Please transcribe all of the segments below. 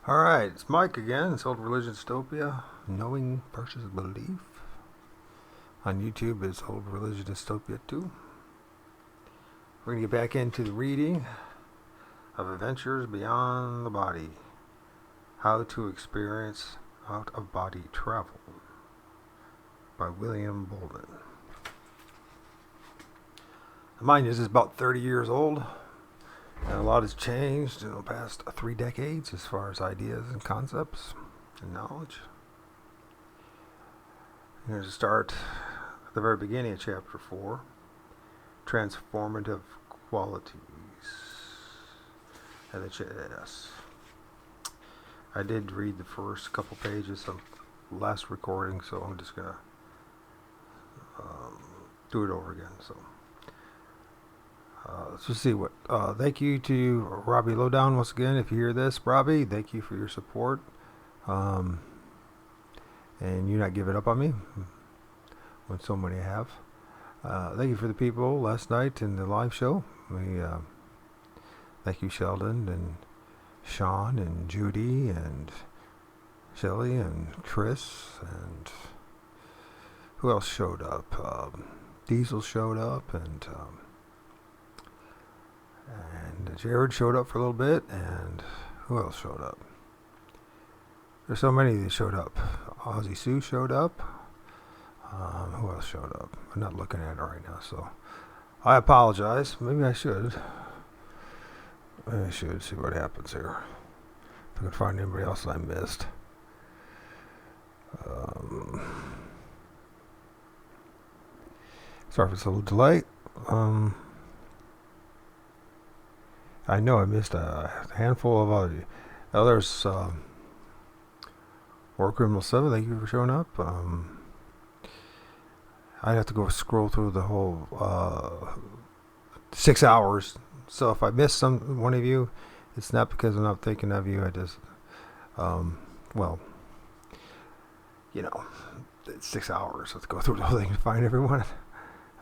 Alright, it's Mike again. It's Old Religion Dystopia, Knowing versus Belief. On YouTube, it's Old Religion Dystopia 2. We're going to get back into the reading of Adventures Beyond the Body. How to Experience Out-of-Body Travel by William Buhlman. Mind you, this is about 30 years old. And a lot has changed in the past 3 decades as far as ideas and concepts and knowledge. Here's a start at the very beginning of chapter 4, transformative qualities. And yes, I did read the first couple pages of the last recording, so I'm just gonna do it over again. So. Let's just see what. Thank you to Robbie Lowdown once again. If you hear this, Robbie, thank you for your support. And you not giving up on me when so many have. Thank you for the people last night in the live show. Thank you, Sheldon and Sean and Judy and Shelly and Chris and who else showed up? Diesel showed up and Jared showed up for a little bit, and who else showed up? There's so many that showed up. Ozzy Sue showed up. Who else showed up? I'm not looking at it right now, so I apologize. Maybe I should. Maybe I should see what happens here. If I can find anybody else I missed. Sorry if it's a little delay. I know I missed a handful of others. War Criminal 7, thank you for showing up. I'd have to go scroll through the whole 6 hours. So if I missed one of you, it's not because I'm not thinking of you. I just, it's 6 hours. I have to go through the whole thing to find everyone.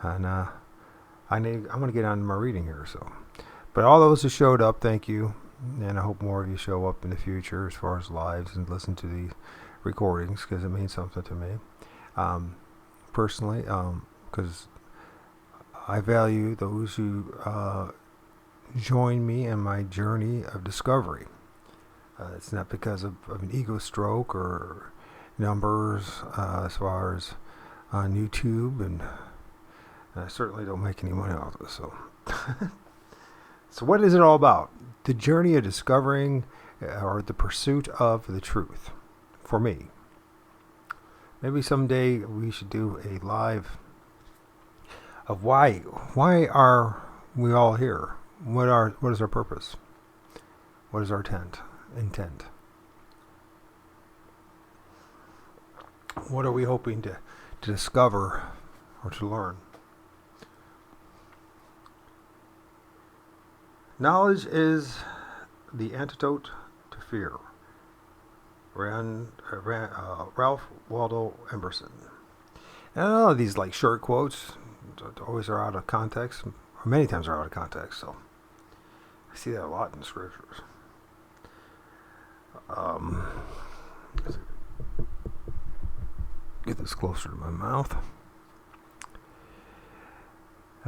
And I'm going to get on my reading here, so. But all those who showed up, thank you. And I hope more of you show up in the future as far as lives and listen to the recordings because it means something to me. Personally, because I value those who join me in my journey of discovery. It's not because of an ego stroke or numbers as far as on YouTube. And I certainly don't make any money off this, so... So what is it all about? The journey of discovering or the pursuit of the truth for me. Maybe someday we should do a live of why are we all here? What is our purpose? What is our intent? What are we hoping to discover or to learn? Knowledge is the antidote to fear. Ralph Waldo Emerson. And I know these like short quotes always are out of context, or many times are out of context. So I see that a lot in the scriptures. Get this closer to my mouth.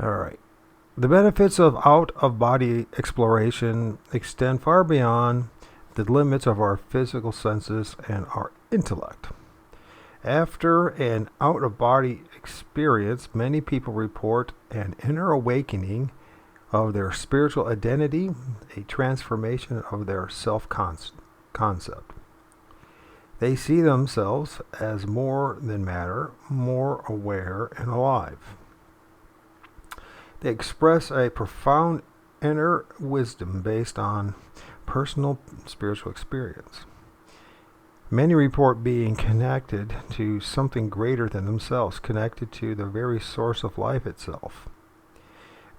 All right. The benefits of out-of-body exploration extend far beyond the limits of our physical senses and our intellect. After an out-of-body experience, many people report an inner awakening of their spiritual identity, a transformation of their self-concept. They see themselves as more than matter, more aware and alive. They express a profound inner wisdom based on personal spiritual experience. Many report being connected to something greater than themselves, connected to the very source of life itself.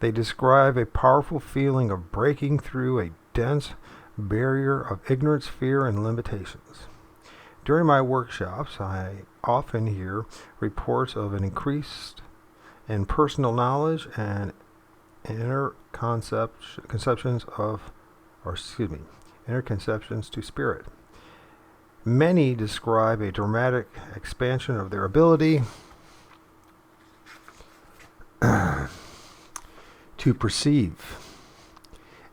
They describe a powerful feeling of breaking through a dense barrier of ignorance, fear, and limitations. During my workshops, I often hear reports of an increased in personal knowledge and inner conceptions to spirit. Many describe a dramatic expansion of their ability to perceive,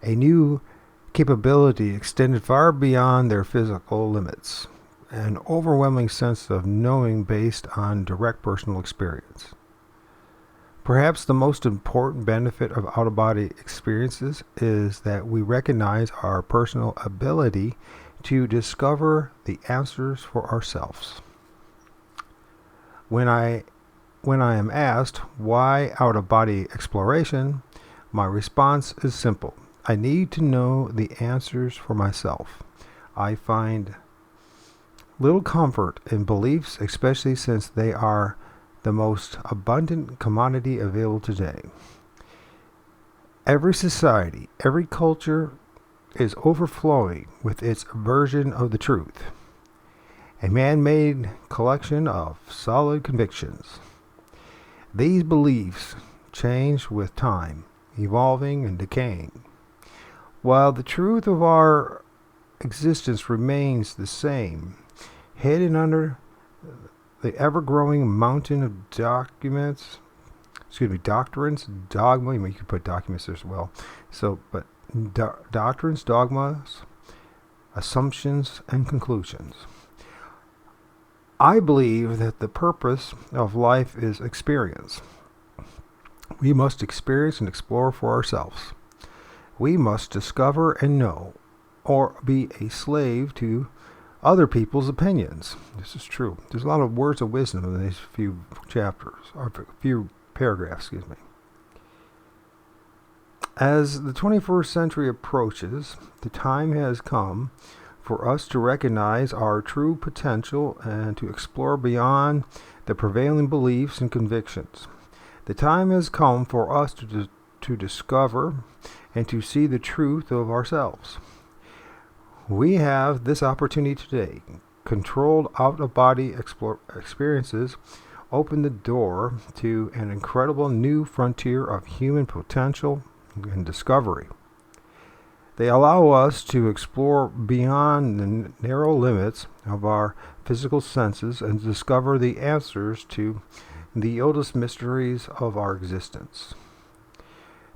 a new capability extended far beyond their physical limits, an overwhelming sense of knowing based on direct personal experience. Perhaps the most important benefit of out-of-body experiences is that we recognize our personal ability to discover the answers for ourselves. When I am asked why out-of-body exploration, my response is simple. I need to know the answers for myself. I find little comfort in beliefs, especially since they are the most abundant commodity available today. Every society, every culture is overflowing with its version of the truth, a man-made collection of solid convictions. These beliefs change with time, evolving and decaying, while the truth of our existence remains the same, hidden under the ever-growing mountain of doctrines, dogma. You could put documents as well. But doctrines, dogmas, assumptions, and conclusions. I believe that the purpose of life is experience. We must experience and explore for ourselves. We must discover and know, or be a slave to other people's opinions. This is true. There's a lot of words of wisdom in these few chapters, or few paragraphs, As the 21st century approaches, the time has come for us to recognize our true potential and to explore beyond the prevailing beliefs and convictions. The time has come for us to discover and to see the truth of ourselves. We have this opportunity today. Controlled out-of-body experiences open the door to an incredible new frontier of human potential and discovery. They allow us to explore beyond the narrow limits of our physical senses and discover the answers to the oldest mysteries of our existence.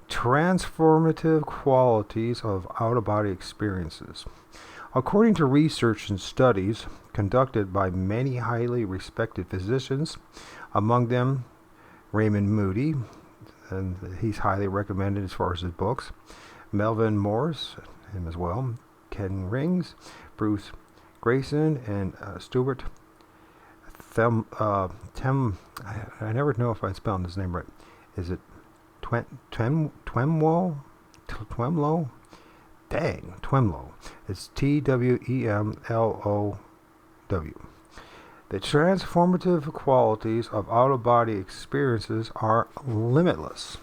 Transformative qualities of out-of-body experiences. According to research and studies conducted by many highly respected physicians, among them Raymond Moody, and he's highly recommended as far as his books, Melvin Morris, him as well, Ken Rings, Bruce Grayson, and Stuart I never know if I'm spelling his name right. Is it Twemlow? Dang, Twemlow. It's Twemlow. The transformative qualities of out-of-body experiences are limitless.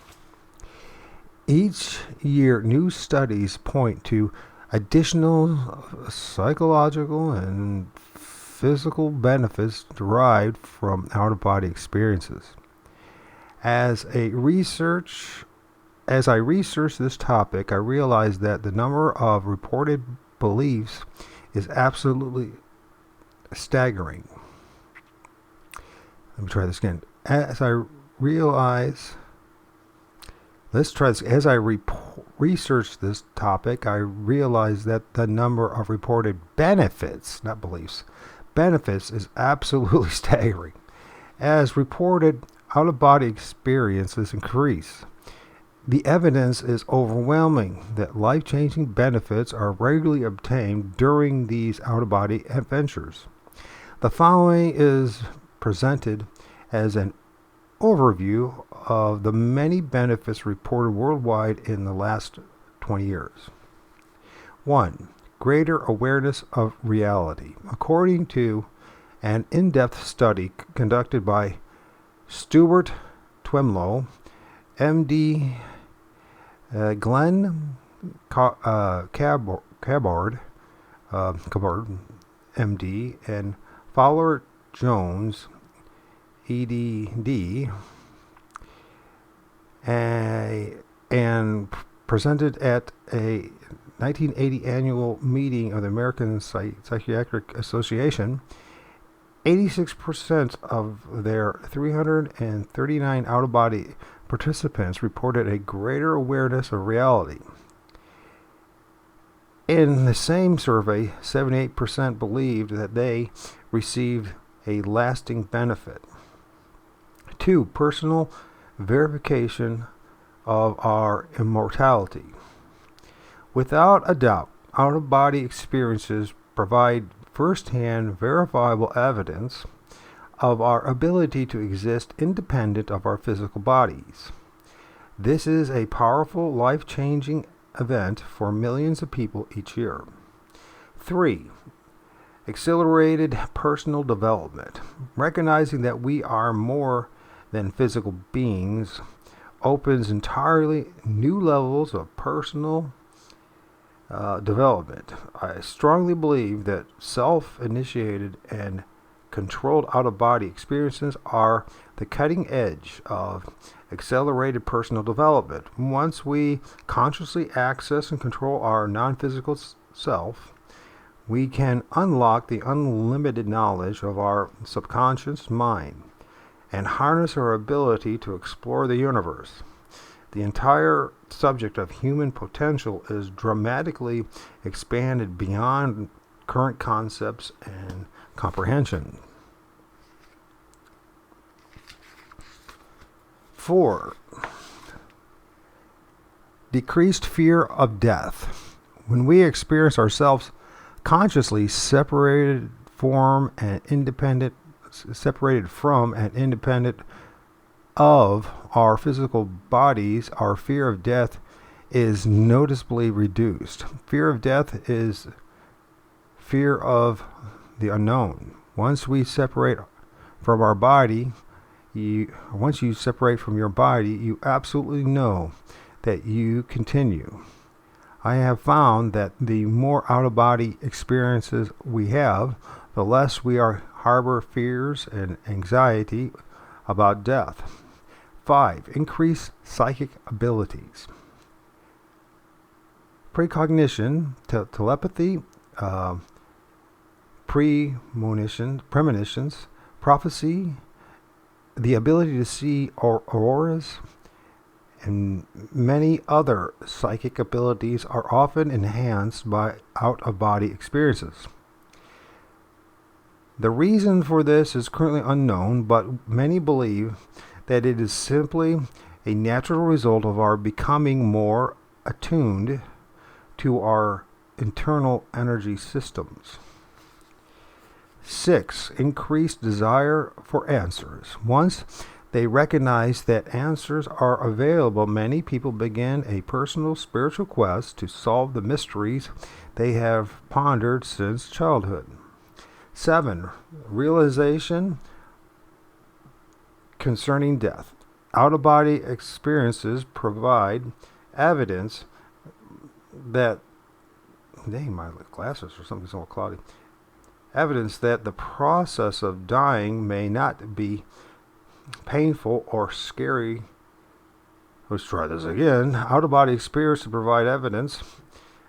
Each year, new studies point to additional psychological and physical benefits derived from out-of-body experiences. As I researched this topic, I realized that the number of reported beliefs is absolutely staggering. Let me try this again. As I researched this topic, I realized that the number of reported benefits, not beliefs, benefits is absolutely staggering. As reported out-of-body experiences increase, the evidence is overwhelming that life-changing benefits are regularly obtained during these out-of-body adventures. The following is presented as an overview of the many benefits reported worldwide in the last 20 years. 1. Greater awareness of reality. According to an in-depth study conducted by Stuart Twemlow, MD, Glenn Cabard, MD, and Fowler Jones, EDD, and presented at a 1980 annual meeting of the American Psychiatric Association, 86% of their 339 out-of-body participants reported a greater awareness of reality. In the same survey, 78% believed that they received a lasting benefit. 2. Personal verification of our immortality. Without a doubt, out-of-body experiences provide first-hand verifiable evidence of our ability to exist independent of our physical bodies. This is a powerful, life-changing event for millions of people each year. 3. Accelerated personal development. Recognizing that we are more than physical beings opens entirely new levels of personal development. I strongly believe that self-initiated and controlled out-of-body experiences are the cutting edge of accelerated personal development. Once we consciously access and control our non-physical self, we can unlock the unlimited knowledge of our subconscious mind and harness our ability to explore the universe. The entire subject of human potential is dramatically expanded beyond current concepts and comprehension. 4. Decreased fear of death. When we experience ourselves consciously separated from and independent of our physical bodies, our fear of death is noticeably reduced. Fear of death is fear of the unknown. Once you separate from your body, you absolutely know that you continue. I have found that the more out-of-body experiences we have, the less we harbor fears and anxiety about death. 5. Increase psychic abilities. Precognition, telepathy, premonitions, prophecy, the ability to see auroras, and many other psychic abilities are often enhanced by out-of-body experiences. The reason for this is currently unknown, but many believe that it is simply a natural result of our becoming more attuned to our internal energy systems. 6. Increased desire for answers. Once they recognize that answers are available, many people begin a personal spiritual quest to solve the mysteries they have pondered since childhood. 7. Realization concerning death. Out-of-body experiences provide evidence that my glasses or something's all cloudy. Evidence that the process of dying may not be painful or scary. Let's try this again. Out-of-body experiences provide evidence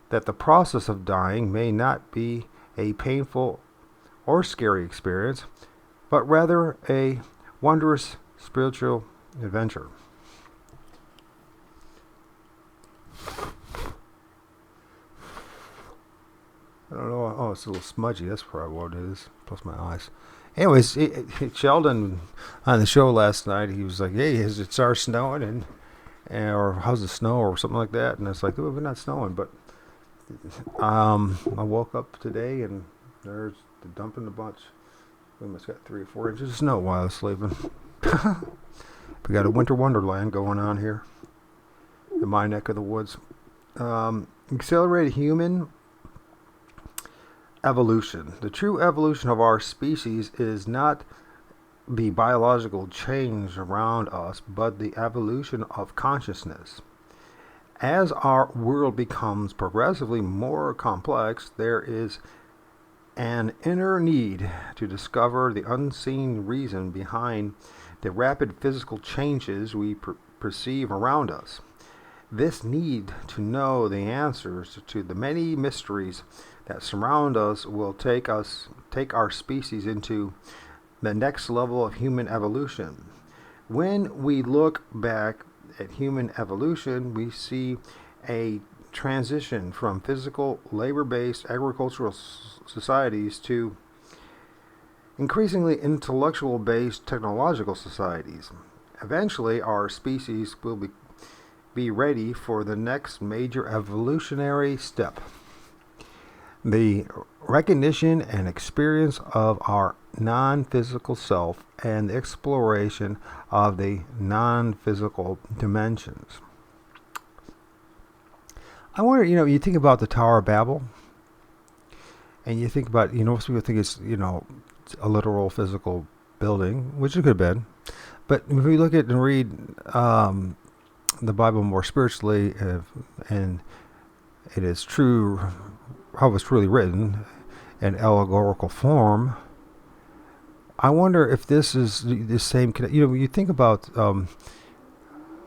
that the process of dying may not be a painful or scary experience, but rather a wondrous spiritual adventure. I don't know. Oh, it's a little smudgy. That's probably what it is. Plus my eyes. Anyways, Sheldon on the show last night, he was like, "Hey, it started snowing, or how's the snow, or something like that?" And it's like, "Oh, we're not snowing." But I woke up today and there's the dumping a bunch. We must got 3 or 4 inches of snow while I was sleeping. We got a winter wonderland going on here in my neck of the woods. Accelerated human evolution. The true evolution of our species is not the biological change around us, but the evolution of consciousness. As our world becomes progressively more complex, there is an inner need to discover the unseen reason behind the rapid physical changes we perceive around us. This need to know the answers to the many mysteries that surround us will take our species into the next level of human evolution. When we look back at human evolution, we see a transition from physical, labor-based agricultural societies to increasingly intellectual-based technological societies. Eventually, our species will be ready for the next major evolutionary step: the recognition and experience of our non-physical self and the exploration of the non-physical dimensions. I wonder, you think about the Tower of Babel, and you think about, most people think it's, a literal physical building, which it could have been. But if we look at and read the Bible more spiritually, and it is true how it was truly written in allegorical form, I wonder if this is the same. You think about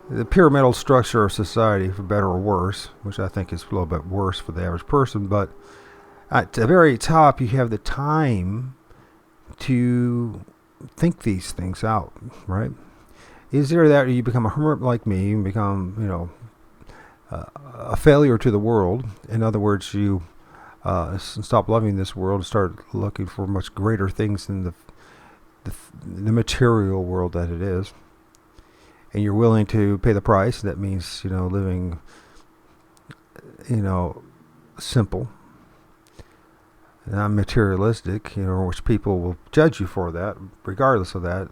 the pyramidal structure of society, for better or worse, which I think is a little bit worse for the average person, but at the very top, you have the time to think these things out, right? Is there that you become a hermit like me and become, a failure to the world? In other words, you stop loving this world and start looking for much greater things than the material world that it is. And you're willing to pay the price. That means, living, simple, not materialistic, which people will judge you for that, regardless of that.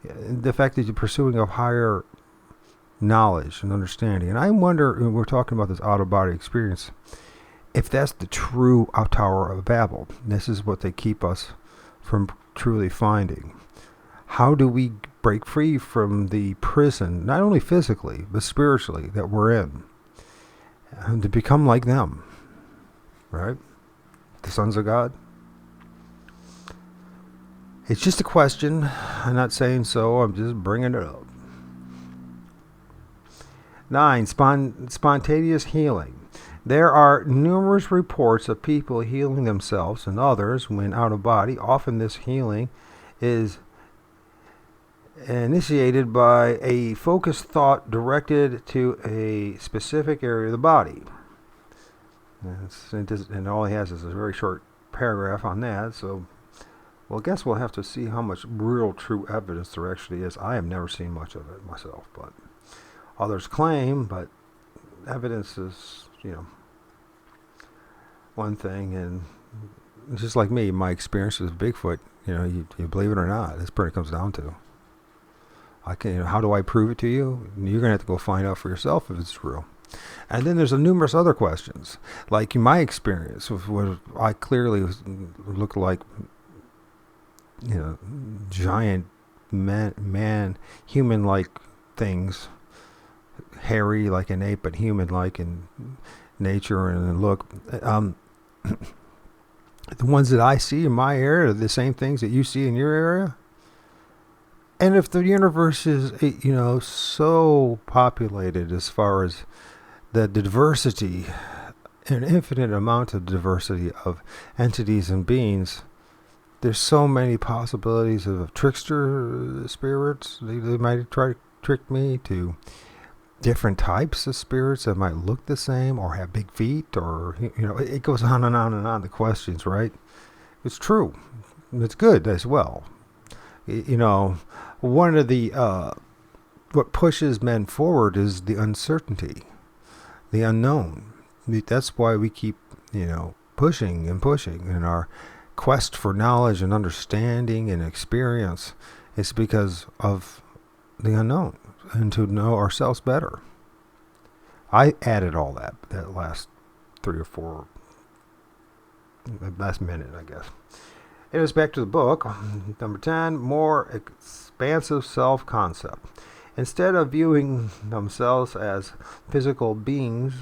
The fact that you're pursuing a higher knowledge and understanding. And I wonder, when we're talking about this out-of-body experience, if that's the true Tower of Babel. This is what they keep us from truly finding. How do we break free from the prison, not only physically, but spiritually, that we're in, and to become like them, right? The sons of God. It's just a question. I'm not saying so. I'm just bringing it up. 9. Spontaneous healing. There are numerous reports of people healing themselves and others when out of body. Often this healing is initiated by a focused thought directed to a specific area of the body. And all he has is a very short paragraph on that. So, I guess we'll have to see how much real, true evidence there actually is. I have never seen much of it myself, but others claim. But evidence is, one thing. And just like me, my experience with Bigfoot, you believe it or not, that's what it comes down to. How do I prove it to you? You're going to have to go find out for yourself if it's true. And then there's numerous other questions. Like in my experience, what I clearly look like, giant human-like things, hairy like an ape, but human-like in nature and in look. The ones that I see in my area are the same things that you see in your area. And if the universe is, so populated as far as the diversity, an infinite amount of diversity of entities and beings, there's so many possibilities of trickster spirits. They might try to trick me, to different types of spirits that might look the same or have big feet, or, it goes on and on and on, the questions, right? It's true. It's good as well. One of the, what pushes men forward is the uncertainty, the unknown. That's why we keep, pushing and pushing in our quest for knowledge and understanding and experience. It's because of the unknown and to know ourselves better. I added all that last 3 or 4, last minute, I guess. It is back to the book. Number 10, more expansive self-concept. Instead of viewing themselves as physical beings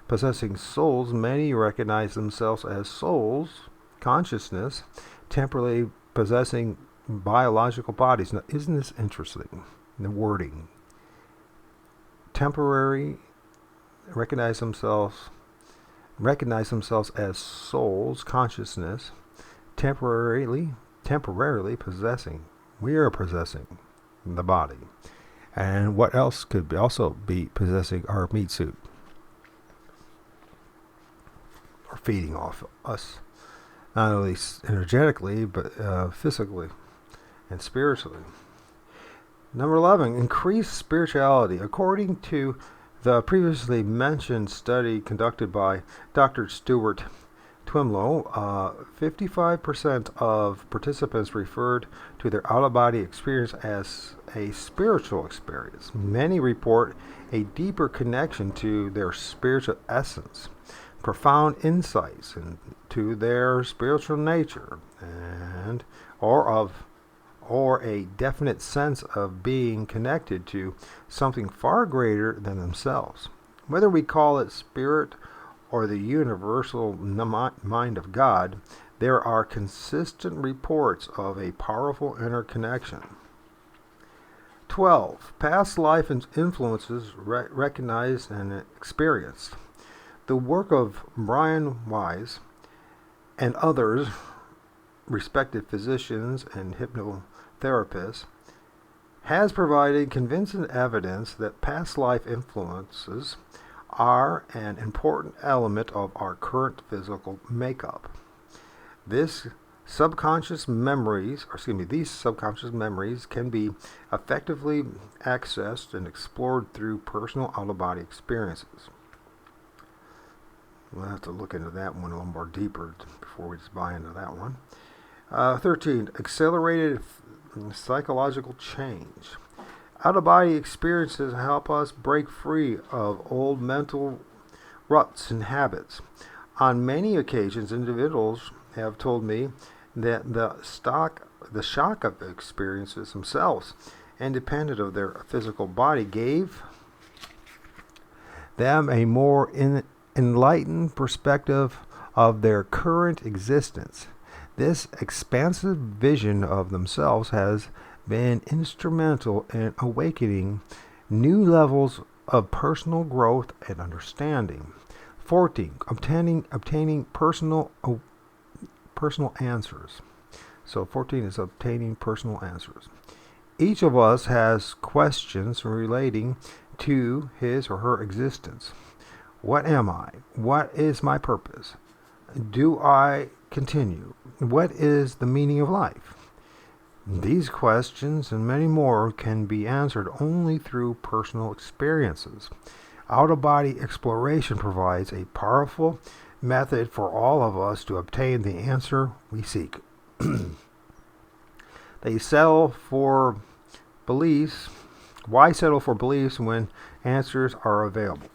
possessing souls, many recognize themselves as souls, consciousness, temporarily possessing biological bodies. Now, isn't this interesting? The wording. Temporary recognize themselves as souls, consciousness, temporarily possessing. We are possessing the body. And what else could also be possessing our meat suit? Or feeding off us. Not only energetically, but physically and spiritually. Number 11, increased spirituality. According to the previously mentioned study conducted by Dr. Stuart Twimlow, 55% of participants referred to their out-of-body experience as a spiritual experience. Many report a deeper connection to their spiritual essence, profound insights into their spiritual nature, or a definite sense of being connected to something far greater than themselves. Whether we call it spirit or the universal mind of God, there are consistent reports of a powerful interconnection. 12. Past life influences recognized and experienced. The work of Brian Weiss and others, respected physicians and hypnotherapists, has provided convincing evidence that past life influences are an important element of our current physical makeup. These subconscious memories can be effectively accessed and explored through personal out-of-body experiences. We'll have to look into that one a little more deeper before we just buy into that one. 13. Accelerated psychological change. Out-of-body experiences help us break free of old mental ruts and habits. On many occasions, individuals have told me that the shock of experiences themselves, independent of their physical body, gave them a more enlightened perspective of their current existence. This expansive vision of themselves has been instrumental in awakening new levels of personal growth and understanding. 14. Obtaining personal answers. So 14 is obtaining personal answers. Each of us has questions relating to his or her existence. What am I? What is my purpose? Do I continue? What is the meaning of life? These questions and many more can be answered only through personal experiences. Out-of-body exploration provides a powerful method for all of us to obtain the answer we seek. They settle for beliefs. Why settle for beliefs when answers are available?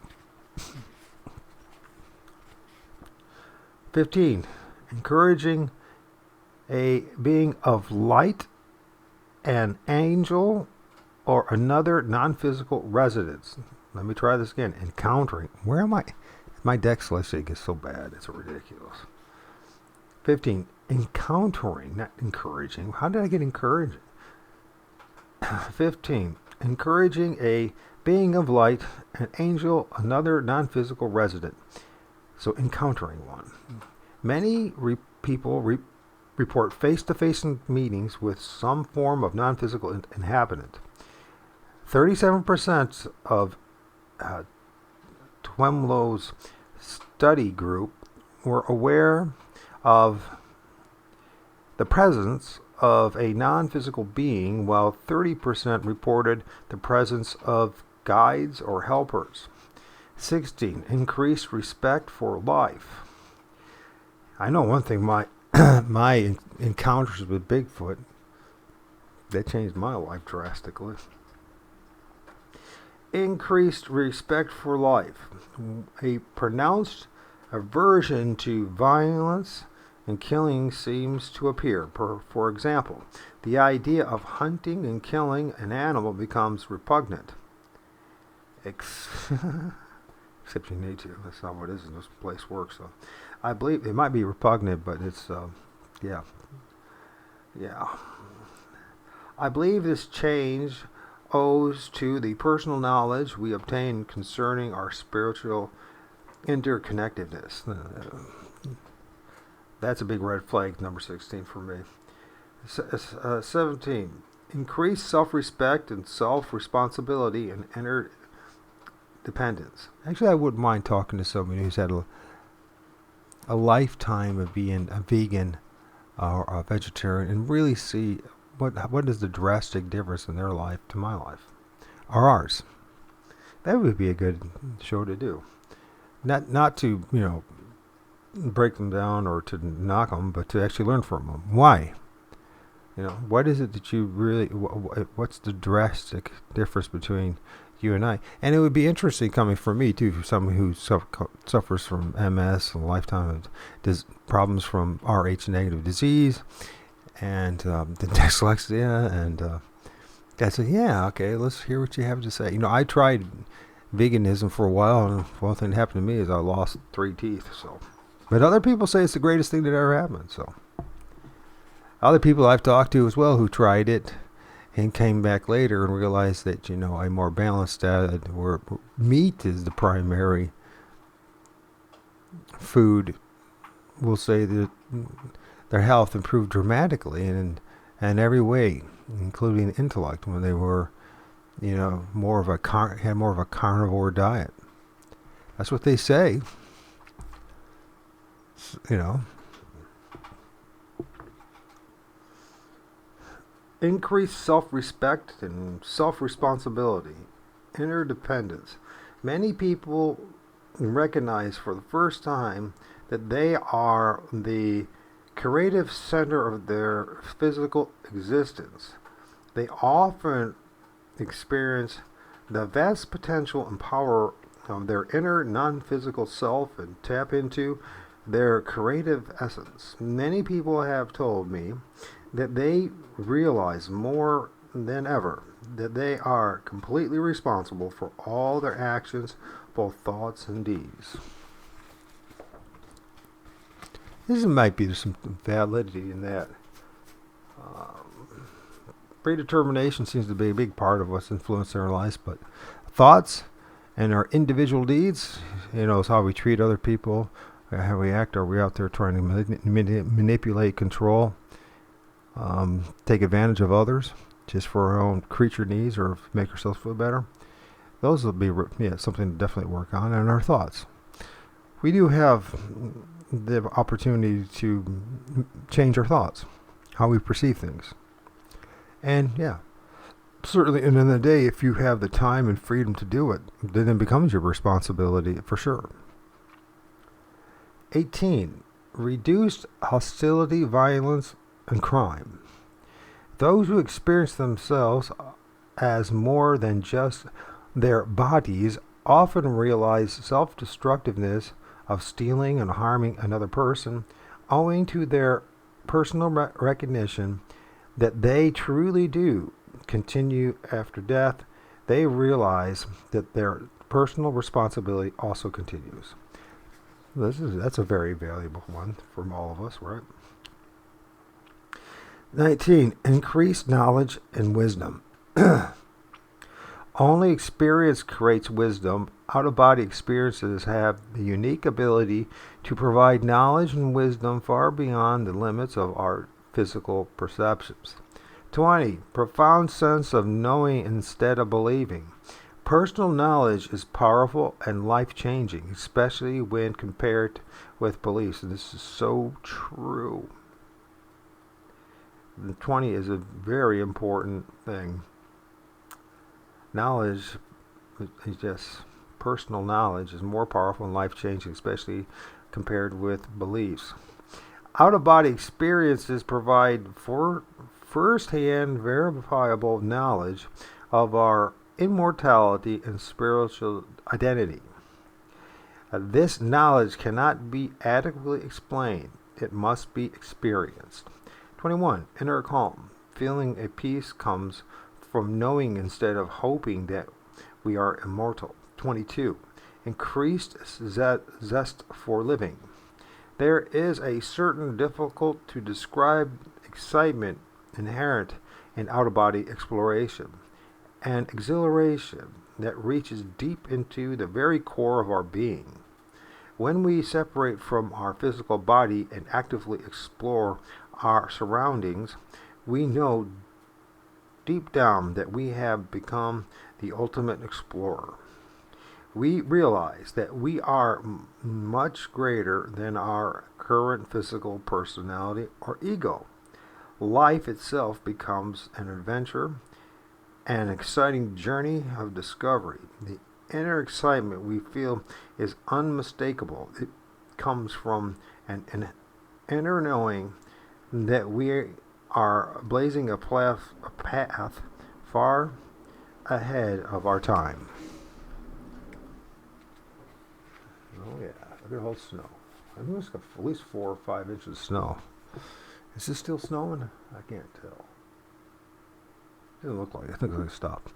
15. Encouraging a being of light, an angel, or another non-physical residence. Let me try this again. Encountering. Where am I? My dyslexia gets so bad. It's ridiculous. 15. Encountering, not encouraging. How did I get encouraging? 15. Encouraging a being of light, an angel, another non-physical resident. So encountering one. Many people report face-to-face meetings with some form of non-physical inhabitant. 37% of Twemlow's study group were aware of the presence of a non-physical being, while 30% reported the presence of guides or helpers. 16. Increased respect for life. I know one thing, my encounters with Bigfoot, they changed my life drastically. Increased respect for life. A pronounced aversion to violence and killing seems to appear. For example, the idea of hunting and killing an animal becomes repugnant. Except you need to. That's not what it is in this place works. So I believe it might be repugnant, but it's, yeah. I believe this change owes to the personal knowledge we obtain concerning our spiritual interconnectedness. That's a big red flag, number 16 for me. 17. Increase self-respect and self-responsibility and inner dependence. Actually, I wouldn't mind talking to somebody who's had a lifetime of being a vegan or a vegetarian and really see what is the drastic difference in their life to my life or ours. That would be a good show to do. Not to break them down or to knock them, but to actually learn from them. Why? What is it that you really? What's the drastic difference between you and I? And it would be interesting coming from me too, for someone who suffers from MS, a lifetime of problems from Rh negative disease, and the dyslexia, and I said, yeah, okay, let's hear what you have to say. I tried veganism for a while, and one thing that happened to me is I lost 3 teeth. So, but other people say it's the greatest thing that ever happened. So, other people I've talked to as well who tried it and came back later and realized that a more balanced diet where meat is the primary food will say that their health improved dramatically in every way, including intellect, when they were more of a carnivore diet. That's what they say. Increased self-respect and self-responsibility, interdependence. Many people recognize for the first time that they are the creative center of their physical existence. They often experience the vast potential and power of their inner non-physical self and tap into their creative essence. Many people have told me that they realize more than ever that they are completely responsible for all their actions, both thoughts and deeds. This might be some validity in that. Predetermination seems to be a big part of what's influencing our lives, but thoughts and our individual deeds, is how we treat other people, how we act. Are we out there trying to manipulate, control, take advantage of others just for our own creature needs or make ourselves feel better? Those will be something to definitely work on. And our thoughts. We do have the opportunity to change our thoughts, how we perceive things. And certainly, and in the day, if you have the time and freedom to do it, then it becomes your responsibility for sure. 18. Reduced hostility, violence, and crime. Those who experience themselves as more than just their bodies often realize self-destructiveness of stealing and harming another person owing to their personal recognition that they truly do continue after death. They realize that their personal responsibility also continues. That's a very valuable one from all of us, right? 19. Increased knowledge and wisdom. Only experience creates wisdom. Out-of-body experiences have the unique ability to provide knowledge and wisdom far beyond the limits of our physical perceptions. 20. Profound sense of knowing instead of believing. Personal knowledge is powerful and life-changing, especially when compared with beliefs. And this is so true. The 20 is a very important thing. Knowledge is just personal knowledge is more powerful and life-changing, especially compared with beliefs. Out-of-body experiences provide for first-hand verifiable knowledge of our immortality and spiritual identity. This knowledge cannot be adequately explained. It must be experienced. 21. Inner calm. Feeling a peace comes from knowing instead of hoping that we are immortal. 22. Increased zest for living. There is a certain difficult to describe excitement inherent in out-of-body exploration. an exhilaration that reaches deep into the very core of our being. When we separate from our physical body and actively explore our surroundings, we know deep down that we have become the ultimate explorer. We realize that we are much greater than our current physical personality or ego. Life itself becomes an adventure, an exciting journey of discovery. The inner excitement we feel is unmistakable. It comes from an inner knowing that we are blazing a path far ahead of our time. Oh yeah, look at all the snow. I think it's got at least 4 or 5 inches of snow. Is this still snowing? I can't tell. Doesn't look like it. I think it's going to stop.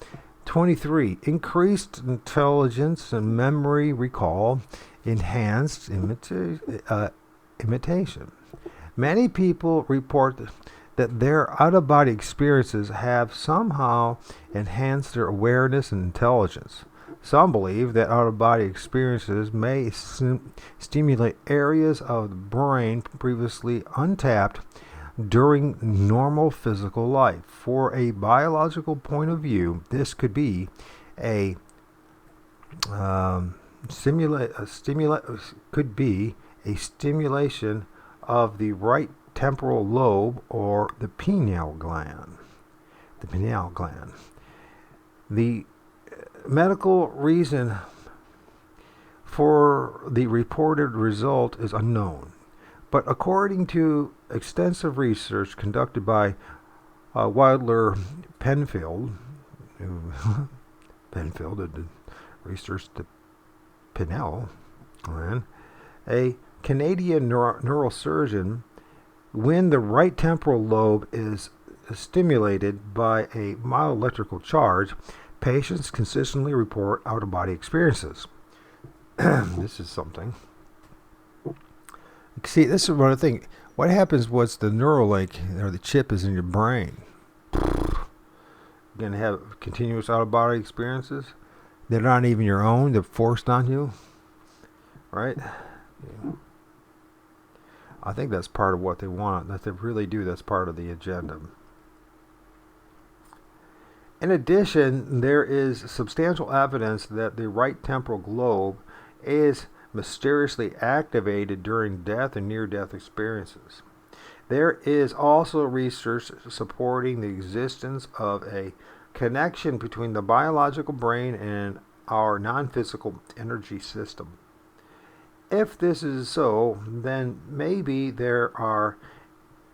23. Increased intelligence and memory recall, enhanced imitation. Many people report that their out-of-body experiences have somehow enhanced their awareness and intelligence. Some believe that out-of-body experiences may stimulate areas of the brain previously untapped during normal physical life. For a biological point of view, this could be a stimulation of the right temporal lobe or the pineal gland. The medical reason for the reported result is unknown, but according to extensive research conducted by Wilder Penfield, who Penfield had researched the pineal gland, a Canadian neurosurgeon, when the right temporal lobe is stimulated by a mild electrical charge, patients consistently report out-of-body experiences. This is something. See, this is one of the things. What happens once the Neuralink or the chip is in your brain? You're going to have continuous out-of-body experiences. They're not even your own. They're forced on you. Right? Yeah. I think that's part of what they want. That they really do. That's part of the agenda. In addition, there is substantial evidence that the right temporal lobe is mysteriously activated during death and near-death experiences. There is also research supporting the existence of a connection between the biological brain and our non-physical energy system. If this is so, then maybe there are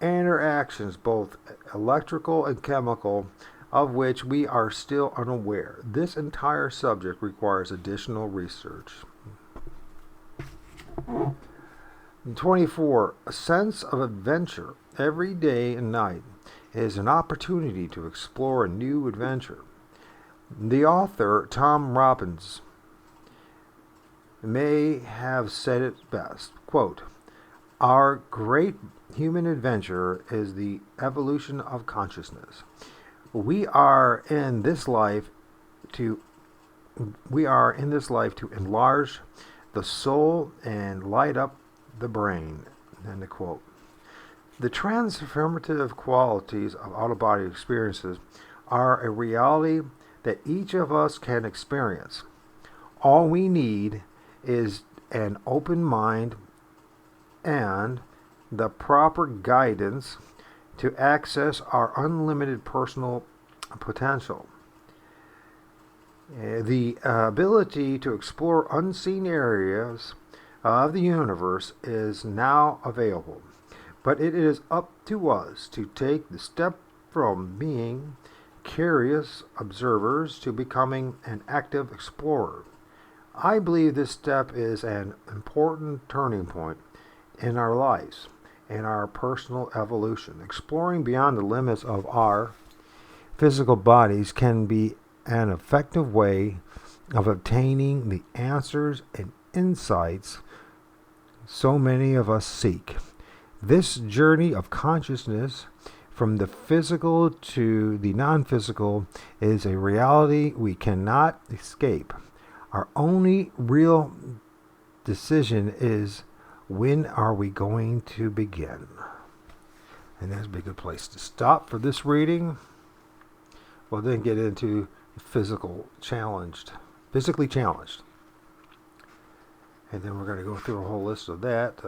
interactions, both electrical and chemical, of which we are still unaware. This entire subject requires additional research. 24. A sense of adventure every day and night is an opportunity to explore a new adventure. The author, Tom Robbins, may have said it best. Quote, "Our great human adventure is the evolution of consciousness. We are in this life to enlarge the soul and light up the brain." End quote. The transformative qualities of out-of-body experiences are a reality that each of us can experience. All we need is an open mind and the proper guidance to access our unlimited personal potential. The ability to explore unseen areas of the universe is now available, but it is up to us to take the step from being curious observers to becoming an active explorer. I believe this step is an important turning point in our lives and our personal evolution. Exploring beyond the limits of our physical bodies can be an effective way of obtaining the answers and insights so many of us seek. This journey of consciousness from the physical to the non-physical is a reality we cannot escape. Our only real decision is, when are we going to begin? And that's a good place to stop for this reading. We'll then get into physically challenged. And then we're going to go through a whole list of that.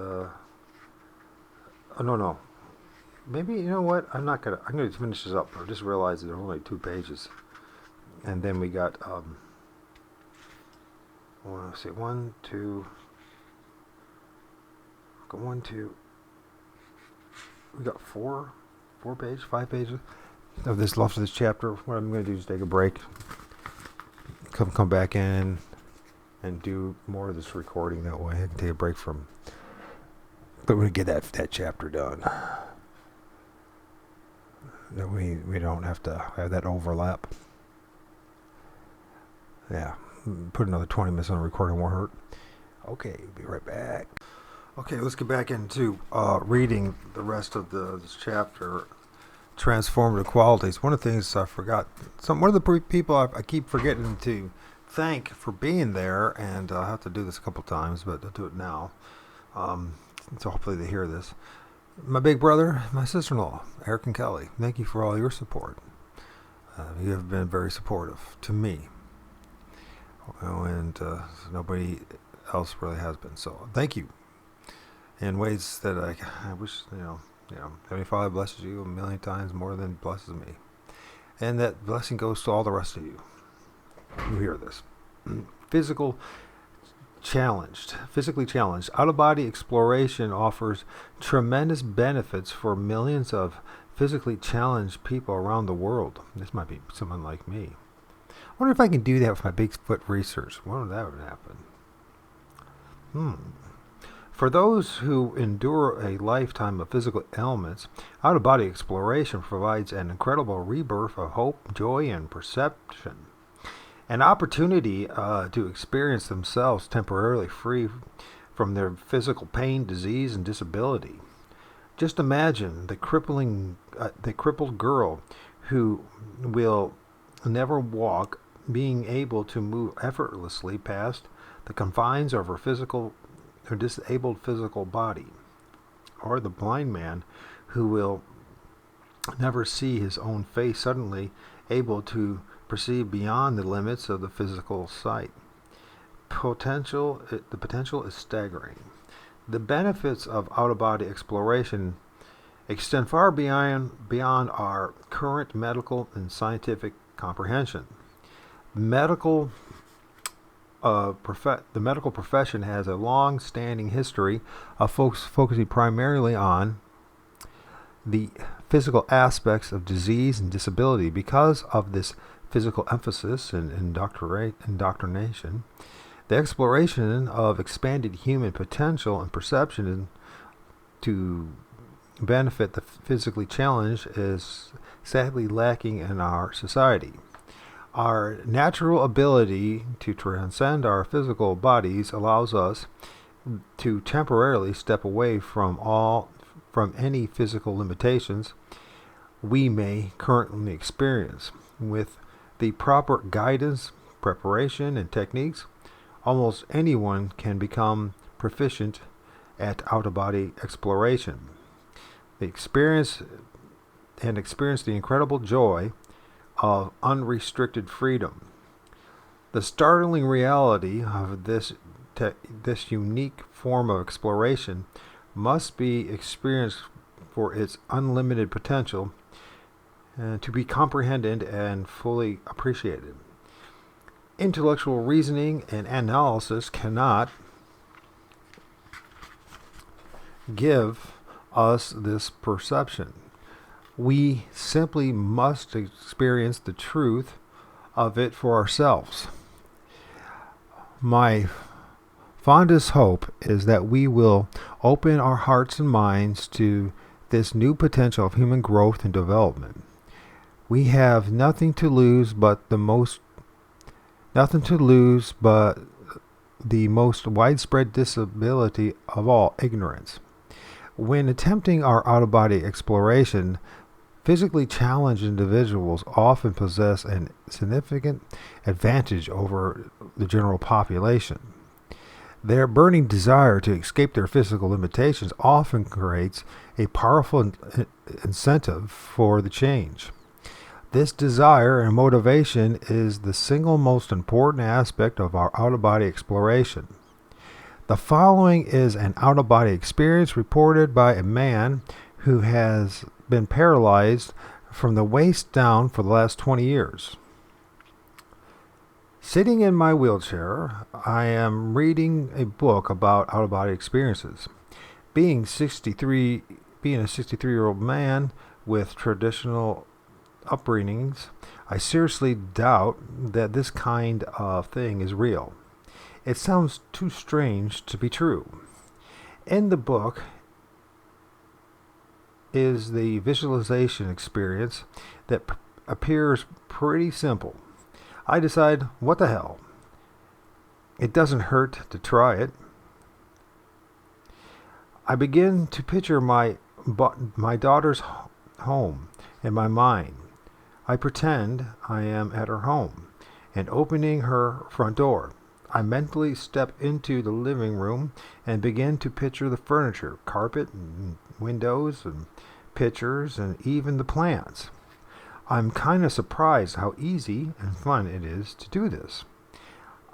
No. Maybe, you know what? I'm going to finish this up. I just realized there are only 2 pages. And then we got, let's see, 1, 2, got 1, 2, we got 5 pages of this left of this chapter. What I'm going to do is take a break, come back in and do more of this recording. That way I can take a break from, but we're going to get that chapter done. That we don't have to have that overlap. Yeah, put another 20 minutes on the recording, won't hurt. Okay, be right back. Okay, let's get back into reading the rest of this chapter, Transformative Qualities. One of the things I forgot, one of the people I keep forgetting to thank for being there, and I'll have to do this a couple times, but I'll do it now. So hopefully they hear this. My big brother, my sister-in-law, Eric and Kelly, thank you for all your support. You have been very supportive to me, and nobody else really has been. So thank you. In ways that I wish, Heavenly Father blesses you a million times more than blesses me. And that blessing goes to all the rest of you who hear this. Physically challenged. Out-of-body exploration offers tremendous benefits for millions of physically challenged people around the world. This might be someone like me. I wonder if I can do that with my Bigfoot research. I wonder if that would happen. For those who endure a lifetime of physical ailments, out-of-body exploration provides an incredible rebirth of hope, joy, and perception. An opportunity to experience themselves temporarily free from their physical pain, disease, and disability. Just imagine the crippled girl who will never walk, being able to move effortlessly past the confines of her disabled physical body, or the blind man who will never see his own face, suddenly able to perceive beyond the limits of the physical sight. The potential is staggering. The benefits of out-of-body exploration extend far beyond our current medical and scientific comprehension. The medical profession has a long-standing history of focusing primarily on the physical aspects of disease and disability. Because of this physical emphasis and indoctrination, the exploration of expanded human potential and perception to benefit the physically challenged is sadly lacking in our society. Our natural ability to transcend our physical bodies allows us to temporarily step away from any physical limitations we may currently experience. With the proper guidance, preparation, and techniques, almost anyone can become proficient at out-of-body exploration. Experience the incredible joy of unrestricted freedom. The startling reality of this unique form of exploration must be experienced for its unlimited potential to be comprehended and fully appreciated. Intellectual reasoning and analysis cannot give us this perception. We simply must experience the truth of it for ourselves. My fondest hope is that we will open our hearts and minds to this new potential of human growth and development. We have nothing to lose but the most widespread disability of all, ignorance. When attempting our out-of-body exploration, Physically challenged individuals often possess a significant advantage over the general population. Their burning desire to escape their physical limitations often creates a powerful incentive for the change. This desire and motivation is the single most important aspect of our out-of-body exploration. The following is an out-of-body experience reported by a man who has been paralyzed from the waist down for the last 20 years. Sitting in my wheelchair, I am reading a book about out-of-body experiences. Being a 63-year-old man with traditional upbringings, I seriously doubt that this kind of thing is real. It sounds too strange to be true. In the book is the visualization experience that appears pretty simple. I decide, what the hell? It doesn't hurt to try it. I begin to picture my daughter's home in my mind. I pretend I am at her home and opening her front door. I mentally step into the living room and begin to picture the furniture, carpet, and windows, and pictures, and even the plants. I'm kind of surprised how easy and fun it is to do this.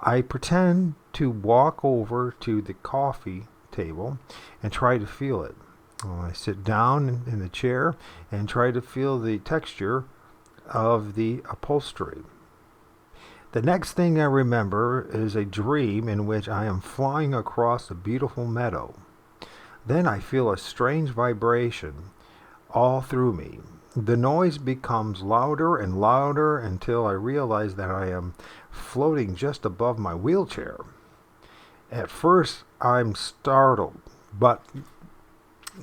I pretend to walk over to the coffee table and try to feel it. I sit down in the chair and try to feel the texture of the upholstery. The next thing I remember is a dream in which I am flying across a beautiful meadow. Then I feel a strange vibration all through me. The noise becomes louder and louder until I realize that I am floating just above my wheelchair. At first, I'm startled, but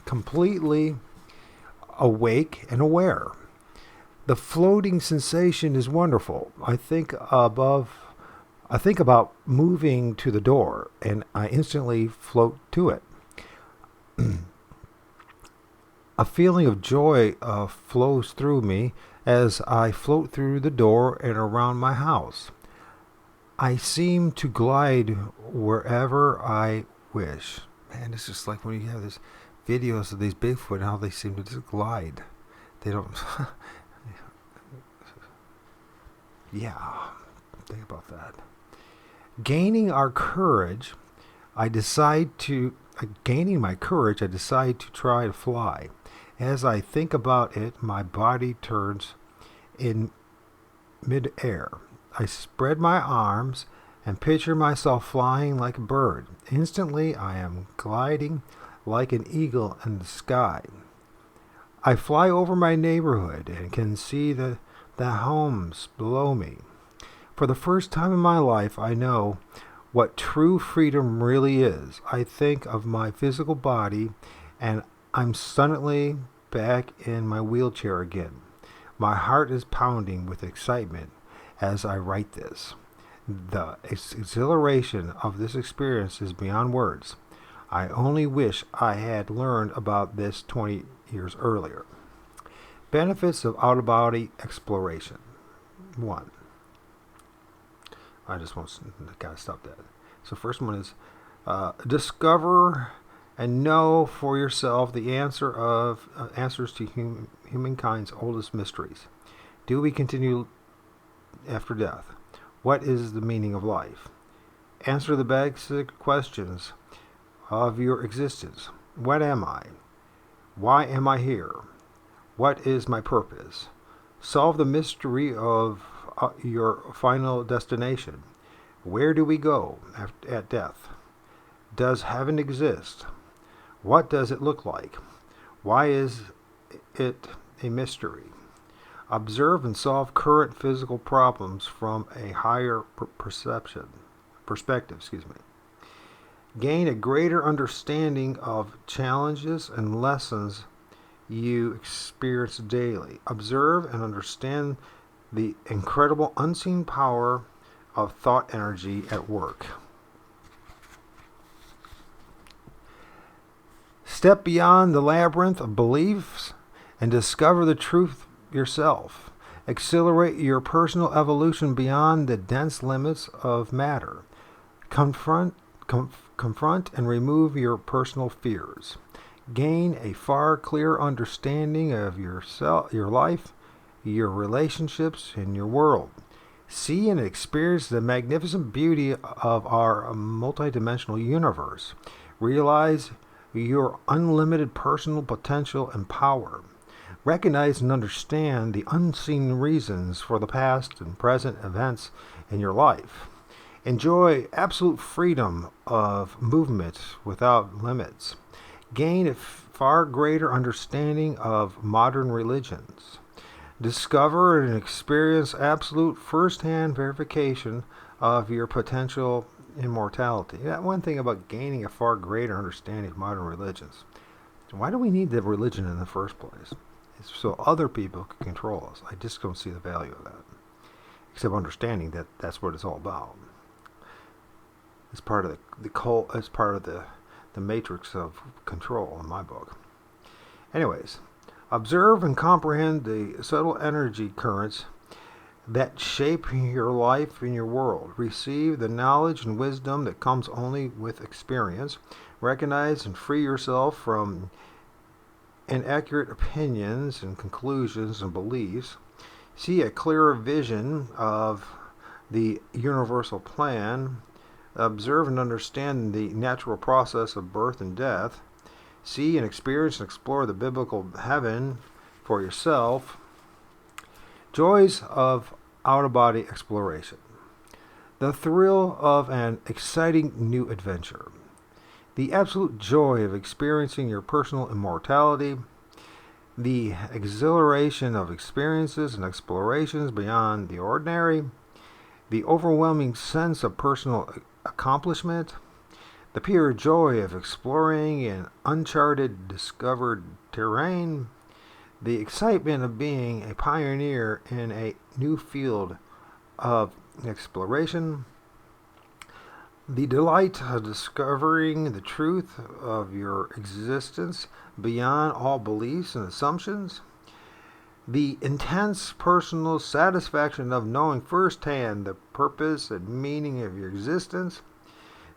completely awake and aware. The floating sensation is wonderful. I think about moving to the door, and I instantly float to it. A feeling of joy flows through me as I float through the door and around my house. I seem to glide wherever I wish. Man, it's just like when you have these videos of these Bigfoot and how they seem to just glide. They don't... Yeah, think about that. Gaining my courage, I decide to try to fly. As I think about it, my body turns in mid-air. I spread my arms and picture myself flying like a bird. Instantly, I am gliding like an eagle in the sky. I fly over my neighborhood and can see the homes below me. For the first time in my life, I know what true freedom really is. I think of my physical body and I'm suddenly back in my wheelchair again. My heart is pounding with excitement as I write this. The exhilaration of this experience is beyond words. I only wish I had learned about this 20 years earlier. Benefits of out-of-body exploration. 1. I just gotta stop that. So first one is discover and know for yourself the answers to humankind's oldest mysteries. Do we continue after death? What is the meaning of life? Answer the basic questions of your existence. What am I? Why am I here? What is my purpose? Solve the mystery of your final destination. Where do we go at death? Does heaven exist? What does it look like? Why is it a mystery? Observe and solve current physical problems from a higher perspective. Gain a greater understanding of challenges and lessons you experience daily. Observe and understand the incredible unseen power of thought energy at work. Step beyond the labyrinth of beliefs and discover the truth yourself. Accelerate your personal evolution beyond the dense limits of matter. Confront and remove your personal fears. Gain a far clearer understanding of yourself, your life, your relationships, and your world. See and experience the magnificent beauty of our multidimensional universe. Realize your unlimited personal potential and power. Recognize and understand the unseen reasons for the past and present events in your life. Enjoy absolute freedom of movement without limits. Gain a far greater understanding of modern religions. Discover and experience absolute first-hand verification of your potential immortality. That one thing about gaining a far greater understanding of modern religions. Why do we need the religion in the first place? It's so other people can control us. I just don't see the value of that. Except understanding that that's what it's all about. It's part of the cult. It's part of the matrix of control in my book. Anyways, observe and comprehend the subtle energy currents that shape your life and your world. Receive the knowledge and wisdom that comes only with experience. Recognize and free yourself from inaccurate opinions and conclusions and beliefs. See a clearer vision of the universal plan. Observe and understand the natural process of birth and death. See and experience and explore the biblical heaven for yourself. Joys of out-of-body exploration. The thrill of an exciting new adventure. The absolute joy of experiencing your personal immortality. The exhilaration of experiences and explorations beyond the ordinary. The overwhelming sense of personal accomplishment. The pure joy of exploring an uncharted, discovered terrain. The excitement of being a pioneer in a new field of exploration. The delight of discovering the truth of your existence beyond all beliefs and assumptions. The intense personal satisfaction of knowing firsthand the purpose and meaning of your existence.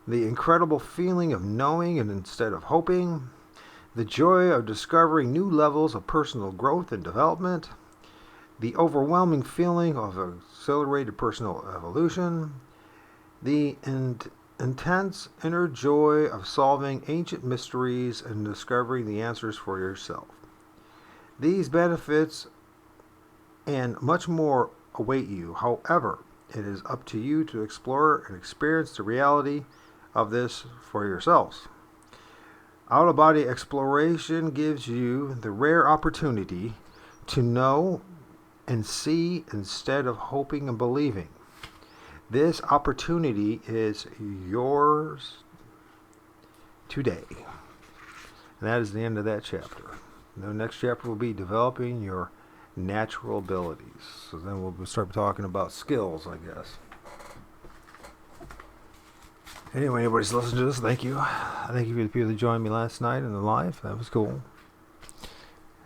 The incredible feeling of knowing and instead of hoping. The joy of discovering new levels of personal growth and development. The overwhelming feeling of accelerated personal evolution. The intense inner joy of solving ancient mysteries and discovering the answers for yourself. These benefits and much more await you. However, it is up to you to explore and experience the reality of this for yourselves. Out-of-body exploration gives you the rare opportunity to know and see instead of hoping and believing. This opportunity is yours today. And that is the end of that chapter. The next chapter will be developing your natural abilities. So then we'll start talking about skills, I guess. Anyway, anybody's listening to this, thank you. Thank you for the people that joined me last night in the live. That was cool.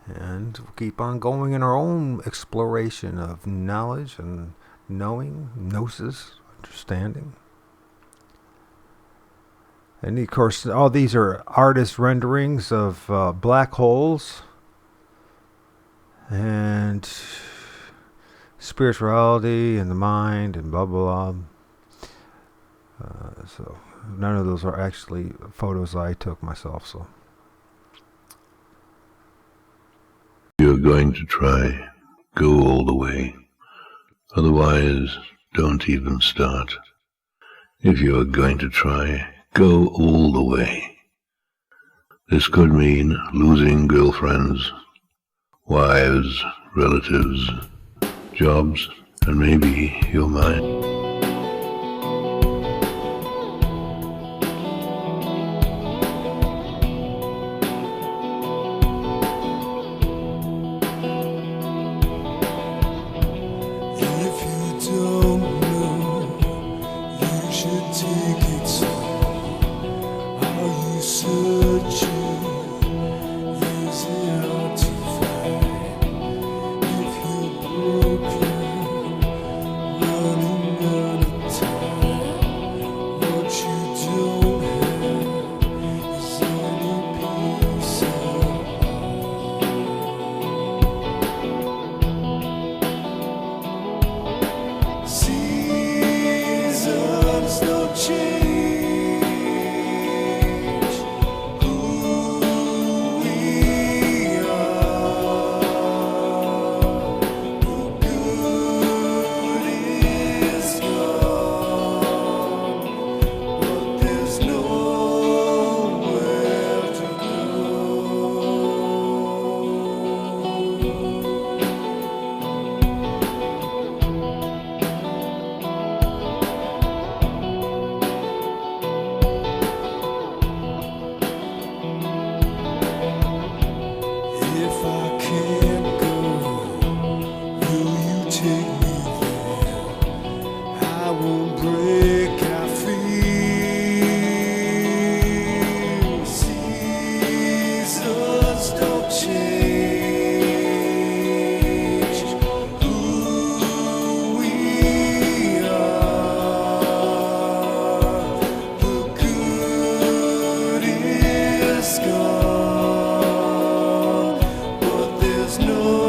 And we'll keep on going in our own exploration of knowledge and knowing, gnosis, understanding. And of course, all these are artist renderings of black holes and spirituality and the mind and blah blah blah. So none of those are actually photos I took myself. So you're going to try, go all the way. Otherwise, don't even start. If you are going to try, go all the way. This could mean losing girlfriends, wives, relatives, jobs, and maybe your mind. Searching, is it hard to find? is no